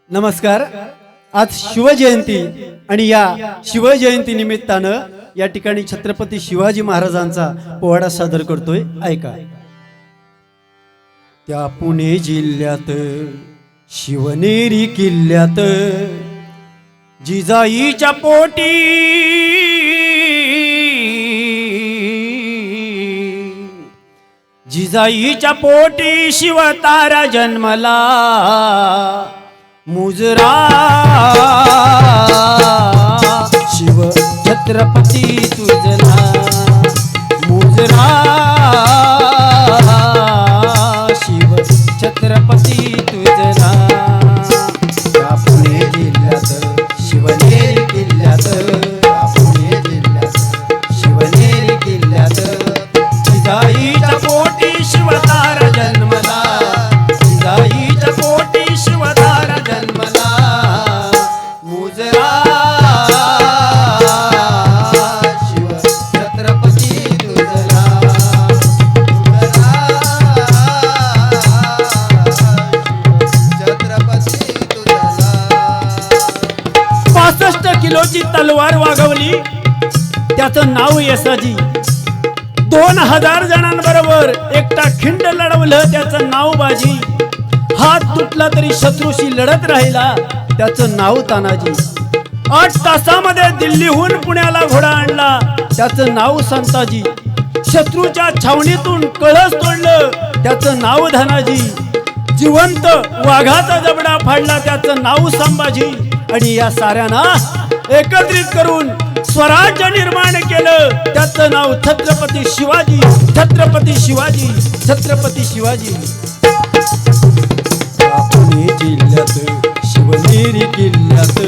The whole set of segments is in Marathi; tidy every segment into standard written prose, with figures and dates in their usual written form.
नमस्कार। आज शिवजयंती आणि या शिवजयंती निमित्तानं या ठिकाणी छत्रपती शिवाजी महाराजांचा पोवाडा सादर करतोय, ऐका। त्या पुणे जिल्ह्यात शिवनेरी किल्ल्यात जिजाईच्या पोटी जिजाईच्या पोटी शिवतारा जन्मला मुजरा शिव छत्रपती तुझला मुजरा शिव छत्रपती तुझला। त्या पुणे जिल्ह्यात शिवनेरी किल्ल्यात पुणे जिल्ह्यात शिवनेरी किल्ल्यात जिजाईच्या पोटी शिवतारा जन्मला जिजाईच्या पोटी शिवतारा जन्मला मुजरा शिव छत्रपती तुझला छत्रपती तुझला। 65 किलोची तलवार वागवली, त्याचं नाव यसाजी। 2000 जणांबरोबर एकटा खिंड लढवलं, त्याचं नाव बाजी। हात तुटला तरी शत्रूशी लढत राहिला, त्याचं नाव तानाजी। 8 तासामध्ये दिल्लीहून पुण्याला घोडा आणला, त्याचं नाव संताजी। शत्रूच्या छावणीतून कळस तोडलं, त्याचं नाव धनाजी। जिवंत वाघाचा जबडा फाडला, त्याचं नाव संभाजी। आणि या साऱ्यांना एकत्रित करून स्वराज्य निर्माण केलं, त्याचं नाव छत्रपती शिवाजी छत्रपती शिवाजी छत्रपती शिवाजी। पुणे जिल्ह्यात शिवनेरी किल्ल्यात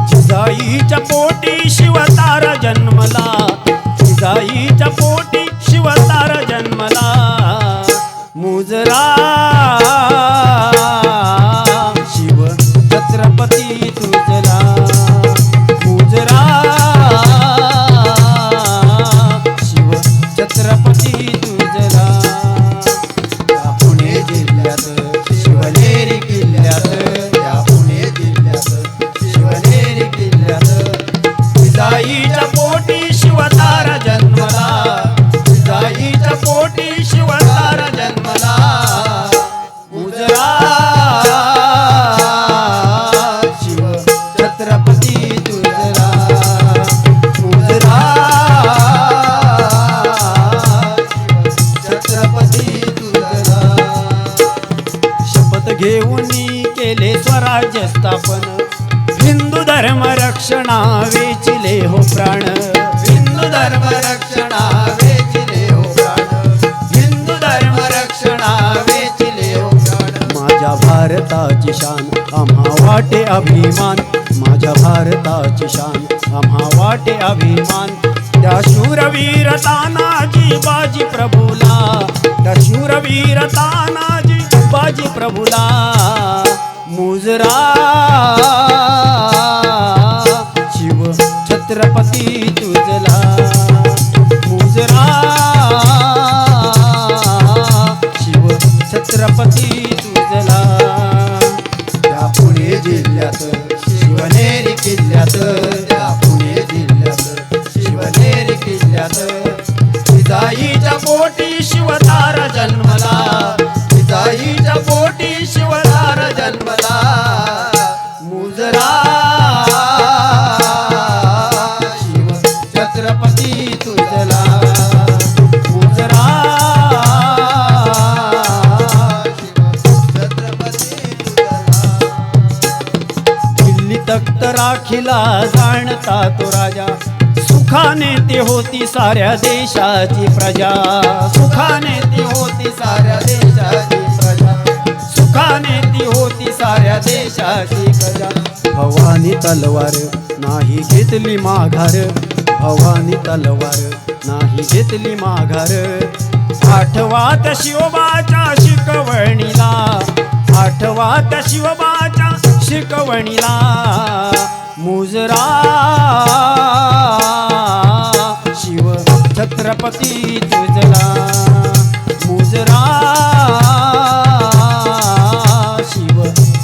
जिजाईच्या पोटी शिवतारा जन्मला जिजाईच्या पोटी शिवतारा जन्मला मुजरा शिव छत्रपती तुझला मुजरा शिव छत्रपती तुझला। या पुणे जिल्ह्यात शिवनेरी किल्ल्यात या पुणे जिल्ह्यात शिवनेरी किल्ल्यात जिजाईच्या पोटी शिवतारा जन्मला जिजाईच्या पोटी शिवतारा जन्मला मुजरा शिव छत्रपती तुझला मुजरा छत्रपती तुझला। शपथ घेऊन केले स्वराज्य स्थापन, हिंदू धर्म रक्षणा वेचिले हो प्राण हिंदू धर्म रक्षणा वेचिले हो प्राण हिंदू धर्म रक्षणा वेचिले हो प्राण। माझ्या भारताची शान आम्हा वाटे अभिमान माझ्या भारताची शान आम्हा वाटे अभिमान। त्या शूरवीर तानाजी बाजी प्रभूला त्या शूरवीर तानाजी बाजी प्रभूला मुजरा शिव छत्रपती तुझला मुजरा शिव छत्रपती तुझला। त्या पुणे जिल्ह्यात शिवनेरी किल्ल्यात त्या पुणे जिल्ह्यात शिवनेरी किल्ल्यात जिजाईच्या पोटी शिवतारा जन्मला जिजाईच्या पोटी शिवतारा जन्मला मुजरा शिव छत्रपती तुझला मुजरा शिव छत्रपती तुझला। दिल्ली तख्त राखीला जाणता तो राजा सुखाने ती होती साऱ्या देशाची प्रजा सुखाने ती होती साऱ्या देशाची प्रजा सुखाने ती होती साऱ्या देशाची प्रजा। भवानी तलवार नाही घेतली माघार भवानी तलवार नाही घेतली माघार। आठवात शिवबाच्या शिकवणीला आठवात शिवबाच्या शिकवणीला मुजरा शिव छत्रपती तुझला मुजरा शिव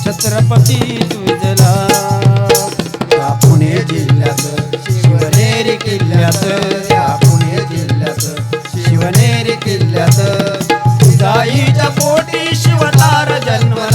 छत्रपती छत्रपती तुझला. या पुणे जिल्ह्यात शिवनेरी किल्ल्यात, या पुणे जिल्ह्यात शिवनेरी किल्ल्यात, जिजाईच्या पोटी शिवतार जन्मला.